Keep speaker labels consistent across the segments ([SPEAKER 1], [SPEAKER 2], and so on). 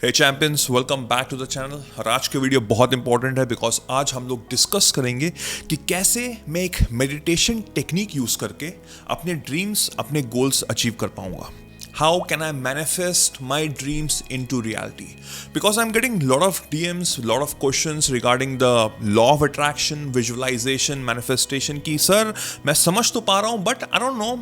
[SPEAKER 1] Hey champions, welcome back to the channel. और आज की वीडियो बहुत इंपॉर्टेंट है बिकॉज आज हम लोग डिस्कस करेंगे कि कैसे मैं एक मेडिटेशन टेक्निक यूज करके अपने ड्रीम्स, अपने गोल्स अचीव कर पाऊंगा। How can I manifest my dreams into reality? Because I am getting lot of DMs, lot of questions regarding the law of attraction, visualisation, manifestation की sir मैं समझ तो पा रहा हूँ बट आई डोंट नो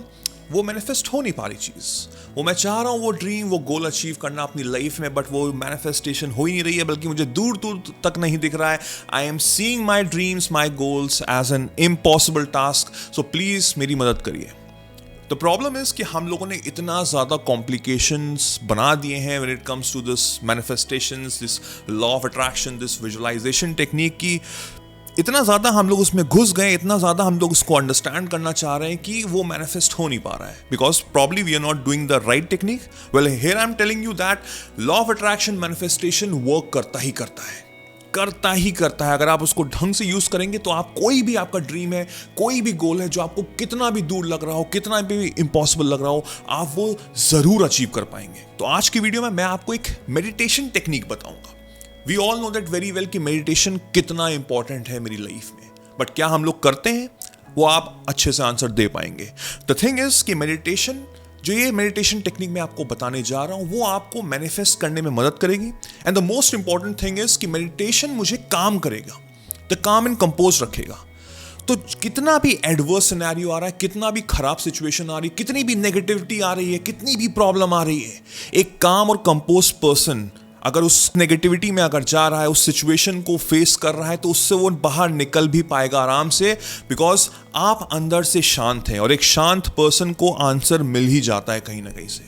[SPEAKER 1] वो manifest हो नहीं पा रही चीज़। वो मैं चाह रहा हूँ वो ड्रीम, वो गोल अचीव करना अपनी लाइफ में, बट वो मैनिफेस्टेशन हो ही नहीं रही है, बल्कि मुझे दूर दूर तक नहीं दिख रहा है। I am seeing my dreams, my goals as an impossible task. So please मेरी मदद करिए। द प्रॉब्लम इज कि हम लोगों ने इतना ज़्यादा कॉम्प्लिकेशंस बना दिए हैं when it comes to this manifestations, this law of attraction, this visualisation technique की। इतना ज़्यादा हम लोग उसमें घुस गए, इतना ज़्यादा हम लोग उसको अंडरस्टैंड करना चाह रहे हैं कि वो मैनिफेस्ट हो नहीं पा रहा है because probably we are not doing the right technique. Well, here I am telling you that law of attraction manifestation work करता ही करता है, करता ही करता है। अगर आप उसको ढंग से यूज करेंगे तो आप कोई भी आपका ड्रीम है, कोई भी गोल है जो आपको कितना भी दूर लग रहा हो, कितना भी इम्पॉसिबल लग रहा हो, आप वो जरूर अचीव कर पाएंगे। तो आज की वीडियो में मैं आपको एक मेडिटेशन टेक्निक बताऊंगा। We all know that very well कि मेडिटेशन कितना इंपॉर्टेंट है मेरी लाइफ में, बट क्या हम लोग करते हैं वो आप अच्छे से आंसर दे पाएंगे। द थिंग इज कि मेडिटेशन, जो ये मेडिटेशन टेक्निक मैं आपको बताने जा रहा हूं, वो आपको मैनिफेस्ट करने में मदद करेगी। And the most important thing is कि मेडिटेशन मुझे काम करेगा, द काम एंड कंपोज रखेगा। तो कितना भी एडवर्स सिनेरियो आ रहा है, कितना भी खराब सिचुएशन आ रही है, कितनी भी नेगेटिविटी आ रही है, कितनी भी प्रॉब्लम आ रही है, एक काम और कंपोज पर्सन अगर उस नेगेटिविटी में अगर जा रहा है, उस सिचुएशन को फेस कर रहा है, तो उससे वो बाहर निकल भी पाएगा आराम से, बिकॉज आप अंदर से शांत हैं। और एक शांत पर्सन को आंसर मिल ही जाता है कहीं ना कहीं से।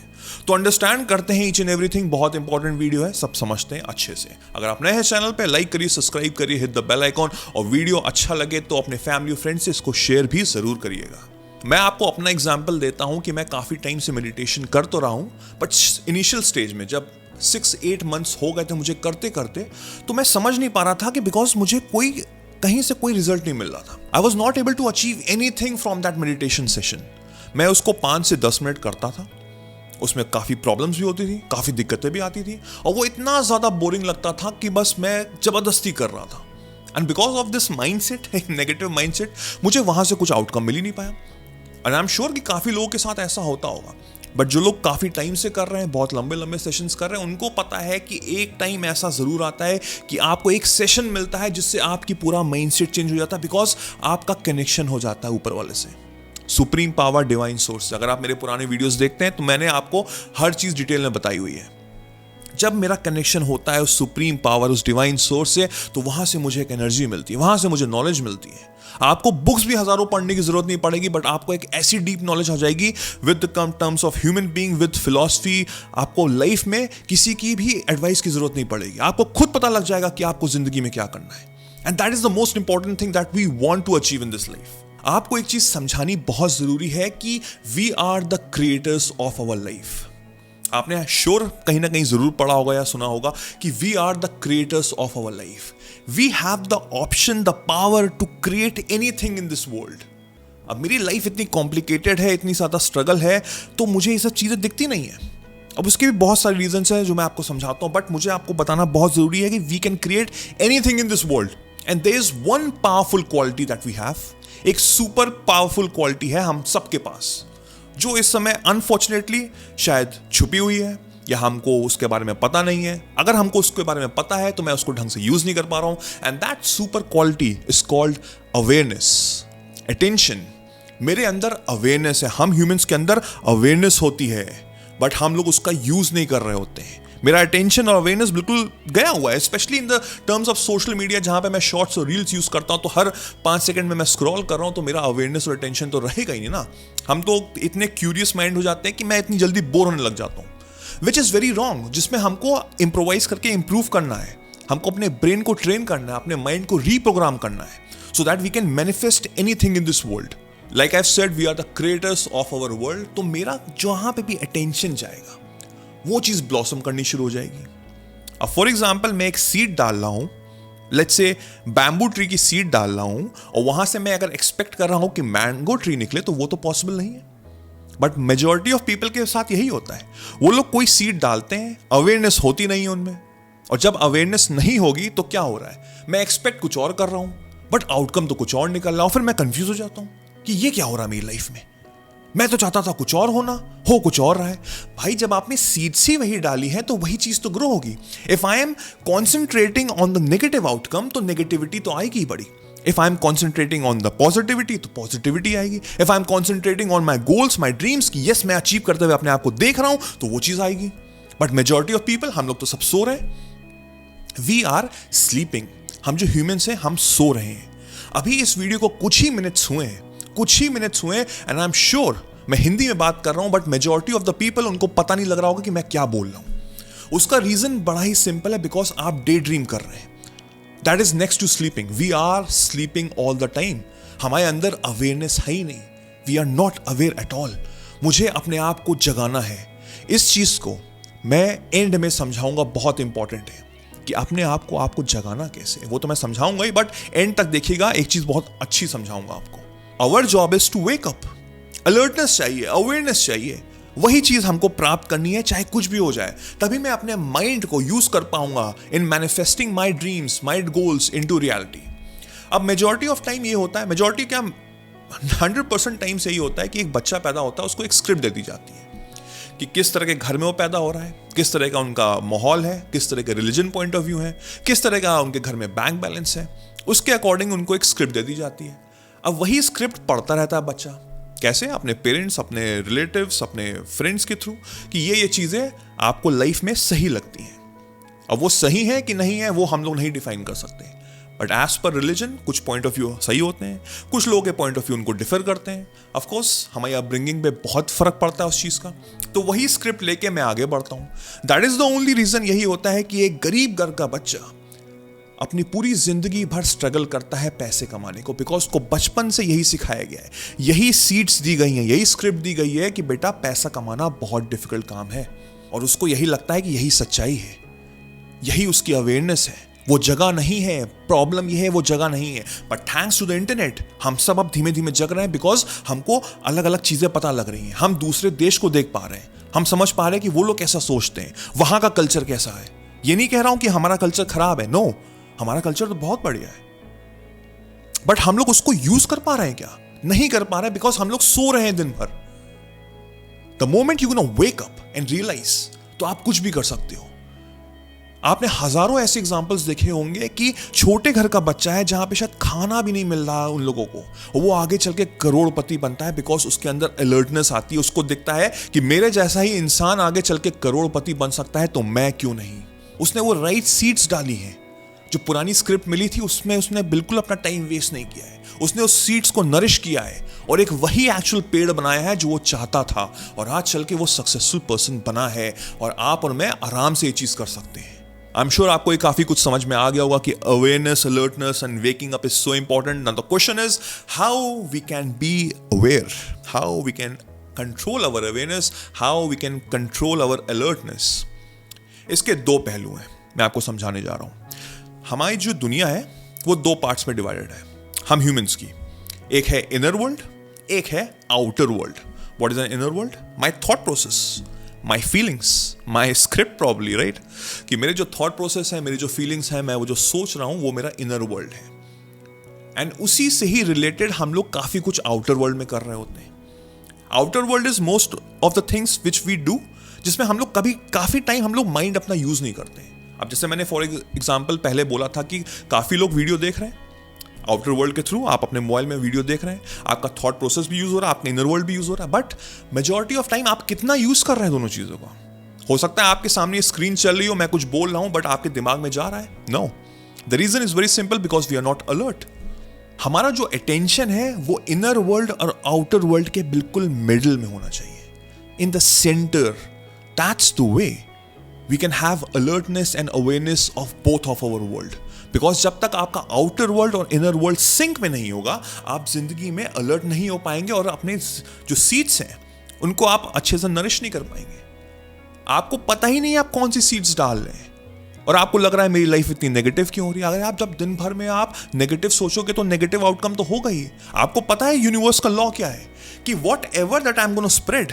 [SPEAKER 1] तो अंडरस्टैंड करते हैं ईच एंड एवरीथिंग। बहुत इंपॉर्टेंट वीडियो है, सब समझते हैं अच्छे से। अगर आप नए हैं चैनल पे, लाइक करिए, सब्सक्राइब करिए, हिट द बेल आइकॉन, और वीडियो अच्छा लगे तो अपने फैमिली फ्रेंड्स से इसको शेयर भी जरूर करिएगा। मैं आपको अपना एग्जाम्पल देता हूं कि मैं काफी टाइम से मेडिटेशन कर तो रहा हूं, बट इनिशियल स्टेज में जब 6-8 मंथ्स हो गए थे मुझे करते करते, तो मैं समझ नहीं पा रहा था कि बिकॉज मुझे कोई कहीं से कोई रिजल्ट नहीं मिल रहा था। I was not able to achieve anything from that meditation session. मैं उसको 5 से 10 मिनट करता था, उसमें काफी प्रॉब्लम्स भी होती थी, काफी दिक्कतें भी आती थी, और वो इतना ज्यादा बोरिंग लगता था कि बस मैं जबरदस्ती कर रहा था। And because of this mindset, negative mindset, मुझे वहां से कुछ आउटकम मिल ही नहीं पाया। एंड आई एम श्योर कि काफी लोगों के साथ ऐसा होता होगा, बट जो लोग काफी टाइम से कर रहे हैं, बहुत लंबे लंबे सेशंस कर रहे हैं, उनको पता है कि एक टाइम ऐसा जरूर आता है कि आपको एक सेशन मिलता है जिससे आपकी पूरा माइंडसेट चेंज हो जाता है, बिकॉज आपका कनेक्शन हो जाता है ऊपर वाले से, सुप्रीम पावर, डिवाइन सोर्स। अगर आप मेरे पुराने वीडियोस देखते हैं तो मैंने आपको हर चीज डिटेल में बताई हुई है। जब मेरा कनेक्शन होता है उस सुप्रीम पावर, उस डिवाइन सोर्स से, तो वहां से मुझे एक एनर्जी मिलती है, वहां से मुझे नॉलेज मिलती है। आपको बुक्स भी हजारों पढ़ने की जरूरत नहीं पड़ेगी, बट आपको एक ऐसी डीप नॉलेज हो जाएगी with the terms of human being, with philosophy. आपको लाइफ में किसी की भी एडवाइस की जरूरत नहीं पड़ेगी, आपको खुद पता लग जाएगा कि आपको जिंदगी में क्या करना है। And that is the most important thing that we want to achieve in this life. आपको एक चीज समझानी बहुत जरूरी है कि we are the creators of our life. आपने श्योर कहीं ना कहीं जरूर पढ़ा होगा या सुना होगा कि we are the creators of our life. We have the option, the power to create anything in this world. अब मेरी लाइफ इतनी कॉम्प्लिकेटेड है, इतनी ज्यादा स्ट्रगल है, तो मुझे ये सब चीजें दिखती नहीं है। अब उसके भी बहुत सारे रीजंस हैं जो मैं आपको समझाता हूं, बट मुझे आपको बताना बहुत जरूरी है कि we can create anything in this world. And there is one powerful quality that we have. एक सुपर पावरफुल क्वालिटी है हम सबके पास, जो इस समय अनफॉर्चुनेटली शायद छुपी हुई है, या हमको उसके बारे में पता नहीं है। अगर हमको उसके बारे में पता है तो मैं उसको ढंग से यूज नहीं कर पा रहा हूं। And that super quality is called awareness, attention. मेरे अंदर अवेयरनेस है, हम ह्यूमंस के अंदर अवेयरनेस होती है, बट हम लोग उसका यूज नहीं कर रहे होते हैं। मेरा अटेंशन और अवेयरनेस बिल्कुल गया हुआ है, specially in the terms of social media, जहां पे मैं शॉर्ट्स और रील्स यूज करता हूं, तो हर 5 सेकंड में मैं स्क्रॉल कर रहा हूं, तो मेरा अवेयरनेस और अटेंशन तो रहेगा ही नहीं ना। हम तो इतने क्यूरियस माइंड हो जाते हैं कि मैं इतनी जल्दी बोर होने लग जाता हूं, विच इज वेरी रॉन्ग। जिसमें हमको इम्प्रोवाइज करके इंप्रूव करना है, हमको अपने ब्रेन को ट्रेन करना है, अपने माइंड को रीप्रोग्राम करना है, so that we can manifest anything in this world. Like I have said, we are the creators of our world. तो मेरा जहां पे भी अटेंशन जाएगा, वो चीज ब्लॉसम करनी शुरू हो जाएगी। अब फॉर एग्जाम्पल, मैं एक सीड डाल रहा हूं, लेट्स से बैम्बू ट्री की सीड डाल रहा हूं, और वहां से मैं अगर एक्सपेक्ट कर रहा हूं कि मैंगो ट्री निकले, तो वो तो पॉसिबल नहीं है। बट मेजॉरिटी ऑफ पीपल के साथ यही होता है, वो लोग कोई सीड डालते हैं, अवेयरनेस होती नहीं है उनमें, और जब अवेयरनेस नहीं होगी तो क्या हो रहा है, मैं एक्सपेक्ट कुछ और कर रहा हूं बट आउटकम तो कुछ और निकल रहा है, फिर मैं कंफ्यूज हो जाता हूं कि ये क्या हो रहा है मेरी लाइफ में, मैं तो चाहता था कुछ और होना, हो कुछ और रहा है। भाई जब आपने सीड्स ही वही डाली है तो वही चीज तो ग्रो होगी। If I am concentrating on the negative outcome तो नेगेटिविटी तो आएगी ही बड़ी। If I am concentrating on the positivity तो पॉजिटिविटी आएगी। If I am concentrating on my goals, my dreams की यस मैं अचीव करते हुए अपने आप को देख रहा हूं तो वो चीज आएगी। बट मेजॉरिटी ऑफ पीपल, हम लोग तो सब सो रहे हैं, वी आर स्लीपिंग। हम जो ह्यूमंस हैं हम सो रहे हैं। अभी इस वीडियो को कुछ ही मिनट्स हुए एंड आई एम श्योर, मैं हिंदी में बात कर रहा हूं but majority of the people उनको पता नहीं लग रहा होगा कि मैं क्या बोल रहा हूं। उसका रीजन बड़ा ही सिंपल है, बिकॉज आप डे ड्रीम कर रहे हैं। That is next to sleeping. We are sleeping all the time. हमारे अंदर अवेयरनेस है ही नहीं। We are not aware at all. मुझे अपने आप को जगाना है। इस चीज को मैं एंड में समझाऊंगा, बहुत इंपॉर्टेंट है कि अपने आप को आपको जगाना कैसे, वो तो मैं समझाऊंगा ही, बट एंड तक देखिएगा, एक चीज बहुत अच्छी समझाऊंगा आपको। Our job is to wake up. Alertness चाहिए, अवेयरनेस चाहिए, वही चीज हमको प्राप्त करनी है चाहे कुछ भी हो जाए। तभी मैं अपने माइंड को यूज कर पाऊंगा in manifesting my dreams, my goals into reality. अब मेजॉरिटी ऑफ टाइम ये होता है, मेजॉरिटी क्या 100% टाइम से यही होता है कि एक बच्चा पैदा होता है, उसको एक स्क्रिप्ट दे दी जाती है कि किस तरह के घर में वो पैदा हो रहा है, किस तरह का उनका माहौल है, किस तरह के रिलीजन पॉइंट ऑफ व्यू है, किस तरह का उनके घर में बैंक बैलेंस है, उसके अकॉर्डिंग उनको एक स्क्रिप्ट दे दी जाती है। अब वही स्क्रिप्ट पढ़ता रहता है बच्चा, कैसे, अपने पेरेंट्स, अपने रिलेटिव्स, अपने फ्रेंड्स के थ्रू, कि ये चीजें आपको लाइफ में सही लगती हैं। अब वो सही है कि नहीं है वो हम लोग नहीं डिफाइन कर सकते, बट एज पर रिलीजन कुछ पॉइंट ऑफ व्यू सही होते हैं, कुछ लोगों के पॉइंट ऑफ व्यू उनको डिफर करते हैं। ऑफ कोर्स हमारी अपब्रिंगिंग पे बहुत फर्क पड़ता है उस चीज का। तो वही स्क्रिप्ट लेके मैं आगे बढ़ता हूं। That is the only reason. यही होता है कि एक गरीब घर का बच्चा अपनी पूरी जिंदगी भर स्ट्रगल करता है पैसे कमाने को, बिकॉज उसको बचपन से यही सिखाया गया है, यही सीड्स दी गई हैं, यही स्क्रिप्ट दी गई है कि बेटा पैसा कमाना बहुत डिफिकल्ट काम है, और उसको यही लगता है कि यही सच्चाई है, यही उसकी अवेयरनेस है। वो जगह नहीं है, प्रॉब्लम ये है वो जगह नहीं है। But thanks to the internet हम सब अब धीमे धीमे जग रहे हैं, बिकॉज हमको अलग अलग चीजें पता लग रही हैं। हम दूसरे देश को देख पा रहे हैं, हम समझ पा रहे हैं कि वो लोग कैसा सोचते हैं, वहां का कल्चर कैसा है। ये नहीं कह रहा हूं कि हमारा कल्चर खराब है, नो, हमारा कल्चर तो बहुत बढ़िया है, बट हम लोग उसको यूज कर पा रहे हैं क्या? नहीं कर पा रहे, बिकॉज हम लोग सो रहे हैं दिन भर। The moment you gonna wake up and realise, तो आप कुछ भी कर सकते हो। आपने हजारों ऐसे एग्जांपल्स देखे होंगे कि छोटे घर का बच्चा है जहां पे शायद खाना भी नहीं मिल रहा है उन लोगों को, वो आगे चल के करोड़पति बनता है, बिकॉज उसके अंदर अलर्टनेस आती है। उसको दिखता है कि मेरे जैसा ही इंसान आगे चल के करोड़पति बन सकता है, तो मैं क्यों नहीं। उसने वो राइट सीड्स डाली हैं। जो पुरानी स्क्रिप्ट मिली थी उसमें उसने बिल्कुल अपना टाइम वेस्ट नहीं किया है, उसने उस सीड्स को नरिश किया है और एक वही एक्चुअल पेड़ बनाया है जो वो चाहता था, और आज चल के वो सक्सेसफुल पर्सन बना है, और आप और मैं आराम से ये चीज कर सकते हैं। आई एम श्योर आपको ये काफी कुछ समझ में आ गया होगा कि awareness, alertness and waking up is so important. Now the question is how we can be aware, how we can control our awareness, how we can control our alertness. इसके दो पहलू हैं, मैं आपको समझाने जा रहा हूं। हमारी जो दुनिया है वो दो पार्ट्स में डिवाइडेड है, हम ह्यूमंस की। एक है इनर वर्ल्ड, एक है outer world. What is an inner world? My thought process, my feelings, my script probably, right, कि मेरे जो थॉट प्रोसेस है, मेरी जो फीलिंग्स है, मैं वो जो सोच रहा हूं, वो मेरा इनर वर्ल्ड है। एंड उसी से ही रिलेटेड हम लोग काफी कुछ आउटर वर्ल्ड में कर रहे होते हैं। Outer world is most of the things which we do, जिसमें हम लोग काफी टाइम हम लोग माइंड अपना यूज नहीं करते हैं। अब जैसे मैंने फॉर एग्जाम्पल पहले बोला था कि काफी लोग वीडियो देख रहे हैं आउटर वर्ल्ड के थ्रू, आप अपने मोबाइल में वीडियो देख रहे हैं, आपका थॉट प्रोसेस भी यूज हो रहा है, आपका इनर वर्ल्ड भी यूज हो रहा है, बट मेजॉरिटी ऑफ टाइम आप कितना यूज कर रहे हैं दोनों चीजों का? हो सकता है आपके सामने स्क्रीन चल रही हो, मैं कुछ बोल रहा हूं, बट आपके दिमाग में जा रहा है? No, the reason is very simple, because we are not alert. हमारा जो अटेंशन है वो इनर वर्ल्ड और आउटर वर्ल्ड के बिल्कुल मिडिल में होना चाहिए, in the centre. That's the way we can have alertness and awareness of both of our world, because जब तक आपका outer world और inner world sync में नहीं होगा, आप जिंदगी में alert नहीं हो पाएंगे और अपने जो seeds हैं उनको आप अच्छे से नरिश नहीं कर पाएंगे। आपको पता ही नहीं आप कौन सी seeds डाल रहे हैं, और आपको लग रहा है मेरी लाइफ इतनी नेगेटिव क्यों हो रही है। अगर आप जब दिन भर में आप नेगेटिव सोचोगे तो नेगेटिव आउटकम तो होगा ही। आपको पता है यूनिवर्स का लॉ क्या है कि what ever that I am gonna spread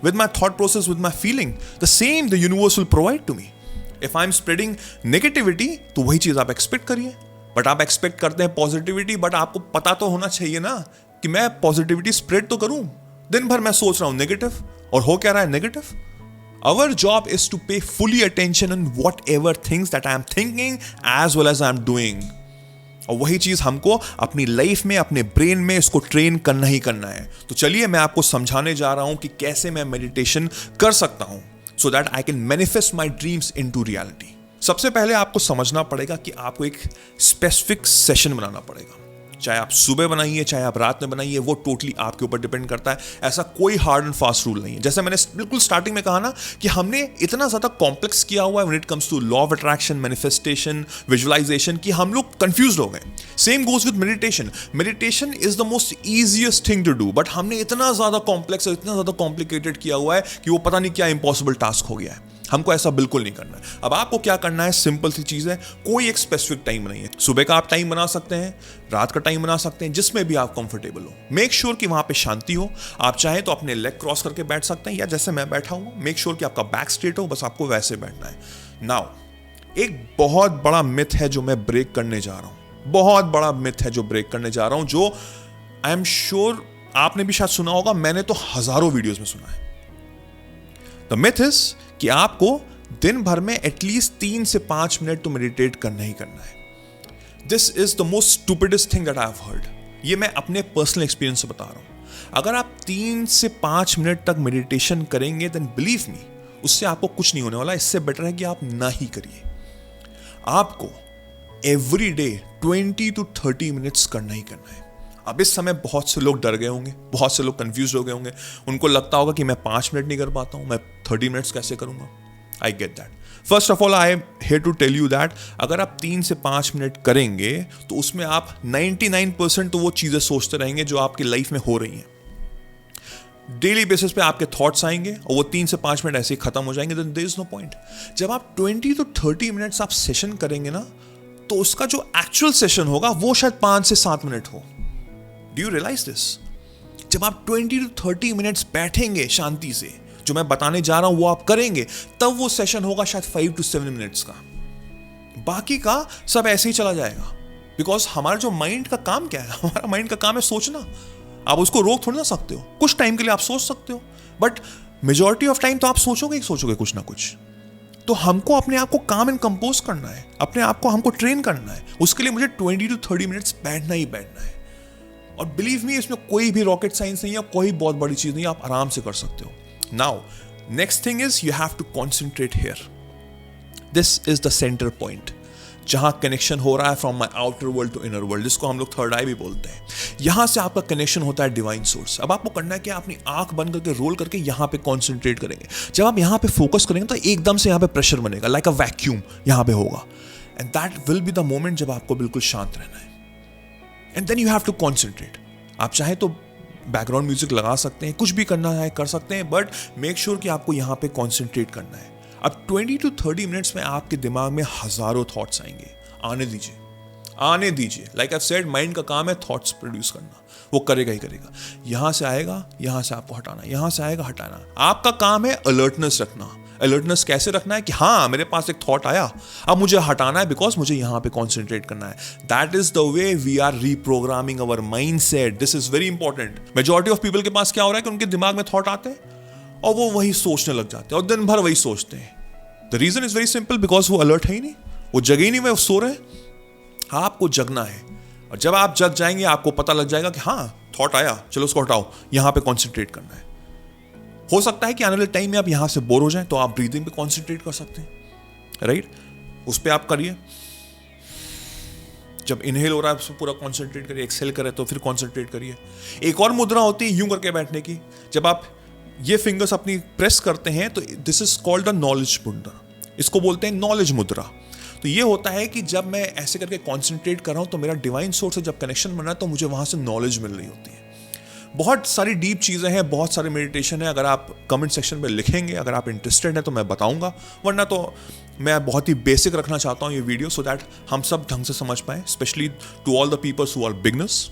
[SPEAKER 1] with my thought process, with my feeling, the same the universe will provide to me. If I'm spreading negativity, तो वही चीज आप एक्सपेक्ट करिए। बट आप एक्सपेक्ट करते हैं पॉजिटिविटी, बट आपको पता तो होना चाहिए ना कि मैं पॉजिटिविटी स्प्रेड तो करूं। दिन भर मैं सोच रहा हूं नेगेटिव, और हो क्या रहा है negative. Our job is to pay fully attention on whatever things that I am thinking as well as I am doing. और वही चीज हमको अपनी लाइफ में, अपने ब्रेन में इसको ट्रेन करना ही करना है। तो चलिए मैं आपको समझाने जा रहा हूं कि कैसे मैं मेडिटेशन कर सकता हूं so that I can manifest my dreams into reality. सबसे पहले आपको समझना पड़ेगा कि आपको एक स्पेसिफिक सेशन बनाना पड़ेगा। चाहे आप सुबह बनाइए, चाहे आप रात में बनाइए, वो टोटली आपके ऊपर डिपेंड करता है। ऐसा कोई हार्ड एंड फास्ट रूल नहीं है। जैसे मैंने बिल्कुल स्टार्टिंग में कहा ना कि हमने इतना ज्यादा कॉम्प्लेक्स किया हुआ है when it comes to law of attraction, manifestation, visualisation कि हम लोग कंफ्यूज हो गए। Same goes with meditation. Meditation is the most easiest thing to do, but हमने इतना ज्यादा कॉम्प्लेक्स और इतना ज्यादा कॉम्प्लिकेटेड किया हुआ है कि वो पता नहीं क्या इंपॉसिबल टास्क हो गया है। हमको ऐसा बिल्कुल नहीं करना है। अब आपको क्या करना है, सिंपल सी चीज है। कोई एक स्पेसिफिक टाइम नहीं है। सुबह का आप टाइम बना सकते हैं, रात का टाइम बना सकते हैं, जिसमें भी आप कंफर्टेबल हो। मेक श्योर कि वहां पे शांति हो। आप चाहें तो अपने लेग क्रॉस करके बैठ सकते हैं, या जैसे मैं बैठा हूं, मेक श्योर कि आपका बैक स्ट्रेट हो, बस आपको वैसे बैठना है। नाउ एक बहुत बड़ा मिथ है जो मैं ब्रेक करने जा रहा हूं। बहुत बड़ा मिथ है जो ब्रेक करने जा रहा हूं, जो आई एम श्योर आपने भी शायद सुना होगा। मैंने तो हजारों वीडियोज में सुना है। द मिथ इज कि आपको दिन भर में एटलीस्ट 3 से 5 मिनट तो मेडिटेट करना ही करना है। This is the most stupidest thing that I have heard. ये मैं अपने पर्सनल एक्सपीरियंस से बता रहा हूं। अगर आप 3 से 5 मिनट तक मेडिटेशन करेंगे, देन बिलीव मी, उससे आपको कुछ नहीं होने वाला। इससे बेटर है कि आप ना ही करिए। आपको एवरी डे 20 to 30 मिनट्स करना ही करना है। अब इस समय बहुत से लोग डर गए होंगे, बहुत से लोग कंफ्यूज हो गए होंगे। उनको लगता होगा कि मैं 5 मिनट नहीं कर पाता हूं, मैं 30 मिनट्स कैसे करूंगा। I get that. First of all I am here to tell you that अगर आप 3 से 5 मिनट करेंगे तो उसमें आप 99% तो वो चीजें सोचते रहेंगे जो आपकी लाइफ में हो रही हैं। डेली बेसिस पे आपके थॉट्स आएंगे और वो 3 से 5 मिनट ऐसे ही खत्म हो जाएंगे। There is no point. जब आप 20 to 30 मिनट्स आप सेशन करेंगे ना, तो उसका जो एक्चुअल सेशन होगा वो शायद 5 से 7 मिनट हो। Do you realise this? जब आप 20 to 30 मिनट्स बैठेंगे शांति से, जो मैं बताने जा रहा हूं वो आप करेंगे, तब वो सेशन होगा शायद 5 to 7 मिनट्स का। बाकी का सब ऐसे ही चला जाएगा। बिकॉज हमारा जो माइंड का काम क्या है, हमारा माइंड का काम है सोचना। आप उसको रोक थोड़ी ना सकते हो। कुछ टाइम के लिए आप सोच सकते हो, बट मेजॉरिटी ऑफ टाइम तो आप सोचोगे ही सोचोगे कुछ ना कुछ। तो हमको अपने आप को काम एंड कंपोज करना है, अपने आप को हमको ट्रेन करना है। उसके लिए मुझे 20 to 30 मिनट्स बैठना ही बैठना है। और बिलीव मी, इसमें कोई भी रॉकेट साइंस नहीं है, कोई बहुत बड़ी चीज नहीं है, आप आराम से कर सकते हो। Now next thing is you have to concentrate here. This is the centre point जहां कनेक्शन हो रहा है from my outer world to inner world, जिसको हम लोग थर्ड आई भी बोलते हैं। यहां से आपका कनेक्शन होता है डिवाइन सोर्स। अब आपको करना है कि अपनी आंख बंद करके रोल करके यहां पे कॉन्सेंट्रेट करेंगे। जब आप यहां पे फोकस करेंगे तो एकदम से यहां पे प्रेशर बनेगा, लाइक अ वैक्यूम यहां पे होगा। And that will be the moment जब आपको बिल्कुल शांत रहना है। And then you have to concentrate. आप चाहे तो बैकग्राउंड म्यूजिक लगा सकते हैं, कुछ भी करना है कर सकते हैं, बट मेक श्योर कि आपको यहां पे कॉन्सेंट्रेट करना है। अब 20 to 30 मिनट्स में आपके दिमाग में हजारों थॉट्स आएंगे। आने दीजिए, आने दीजिए। लाइक आई सेड, माइंड का काम है थॉट्स प्रोड्यूस करना, वो करेगा ही करेगा। यहां से आएगा, यहां से आपको हटाना, यहां से आएगा हटाना। आपका काम है अलर्टनेस रखना। अलर्टनेस कैसे रखना है कि हाँ मेरे पास एक थॉट आया, अब मुझे हटाना है बिकॉज मुझे यहां पे कॉन्सेंट्रेट करना है। That is the way we are reprogramming our mindset. This is very important. Majority of people के पास क्या हो रहा है कि उनके दिमाग में थॉट आते हैं और वो वही सोचने लग जाते हैं और दिन भर वही सोचते हैं। The reason is very simple, because वो अलर्ट है ही नहीं, वो जगे ही नहीं, वो सो रहे हैं। आपको जगना है, और जब आप जग जाएंगे आपको पता लग जाएगा कि हाँ थॉट आया, चलो उसको हटाओ, यहां पे कॉन्सेंट्रेट करना है। हो सकता है कि आने वाले टाइम में आप यहां से बोर हो जाएं, तो आप ब्रीदिंग पे कॉन्सेंट्रेट कर सकते हैं, राइट? उस पर आप करिए। जब इनहेल हो रहा है उस पर पूरा कॉन्सेंट्रेट करिए, एक्सहेल करें तो फिर कॉन्सेंट्रेट करिए। एक और मुद्रा होती है यूं करके बैठने की। जब आप ये फिंगर्स अपनी प्रेस करते हैं तो this is called the knowledge मुद्रा। इसको बोलते हैं नॉलेज मुद्रा। तो ये होता है कि जब मैं ऐसे करके कॉन्सेंट्रेट कर रहा हूं तो मेरा डिवाइन सोर्स से जब कनेक्शन बन रहा है तो मुझे वहां से नॉलेज मिल रही होती है। बहुत सारी डीप चीज़ें हैं, बहुत सारे मेडिटेशन है। अगर आप कमेंट सेक्शन में लिखेंगे, अगर आप इंटरेस्टेड हैं तो मैं बताऊंगा, वरना तो मैं बहुत ही बेसिक रखना चाहता हूँ ये वीडियो, सो दैट हम सब ढंग से समझ पाए, specially to all the peoples who are beginners.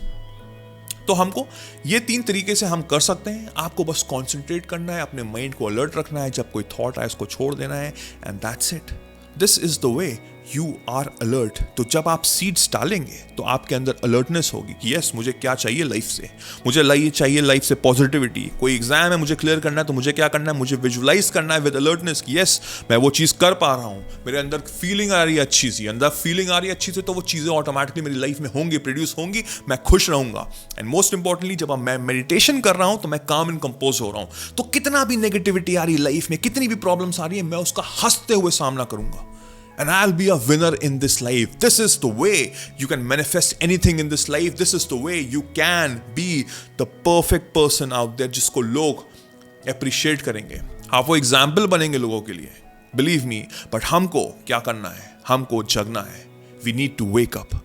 [SPEAKER 1] तो हमको ये 3 तरीके से हम कर सकते हैं। आपको बस कॉन्सेंट्रेट करना है, अपने माइंड को अलर्ट रखना है, जब कोई थॉट आए उसको छोड़ देना है, and that's it. This is the way you are alert. तो जब आप सीड्स डालेंगे तो आपके अंदर अलर्टनेस होगी कि यस, मुझे क्या चाहिए लाइफ से, मुझे चाहिए लाइफ से पॉजिटिविटी। कोई एग्जाम है मुझे क्लियर करना है, तो मुझे क्या करना है, मुझे विजुलाइज करना है विद अलर्टनेस कि यस, मैं वो चीज़ कर पा रहा हूँ, मेरे अंदर फीलिंग आ रही है अच्छी सी, अंदर फीलिंग आ रही है अच्छी से, तो वो चीज़ें ऑटोमेटिकली मेरी लाइफ में होंगी, प्रोड्यूस होंगी, मैं खुश रहूंगा। एंड मोस्ट इंपॉर्टेंटली, जब मैं मेडिटेशन कर रहा हूँ तो मैं काम एंड कंपोज हो रहा हूँ। तो कितना भी नेगेटिविटी आ रही है लाइफ में, कितनी भी प्रॉब्लम्स आ रही है, मैं उसका हंसते हुए सामना करूंगा। And I'll be a winner in this life. This is the way you can manifest anything in this life. This is the way you can be the perfect person out there जिसको लोग appreciate करेंगे। आप वो example बनेंगे लोगों के लिए, believe me। but हमको क्या करना है, हमको जगना है। We need to wake up।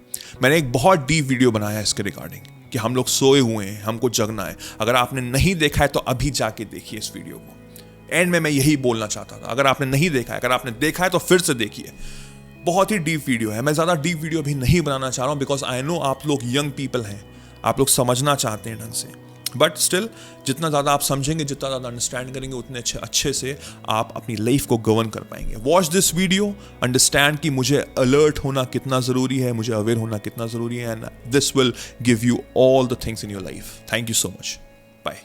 [SPEAKER 1] मैंने एक बहुत deep वीडियो बनाया है इसके रिगार्डिंग कि हम लोग सोए हुए हैं, हमको जगना है। अगर आपने नहीं देखा है तो अभी जाके देखिए इस वीडियो को। एंड में मैं यही बोलना चाहता था। अगर आपने नहीं देखा है, अगर आपने देखा है तो फिर से देखिए। बहुत ही डीप वीडियो है। मैं ज़्यादा डीप वीडियो भी नहीं बनाना चाह रहा हूँ, बिकॉज आई नो आप लोग यंग पीपल हैं, आप लोग समझना चाहते हैं ढंग से। बट स्टिल, जितना ज़्यादा आप समझेंगे, जितना ज़्यादा अंडरस्टैंड करेंगे, उतने अच्छे से आप अपनी लाइफ को गवर्न कर पाएंगे। वॉच दिस वीडियो, अंडरस्टैंड कि मुझे अलर्ट होना कितना ज़रूरी है, मुझे अवेयर होना कितना ज़रूरी है, and this will give you all the things in your life. Thank you so much. Bye.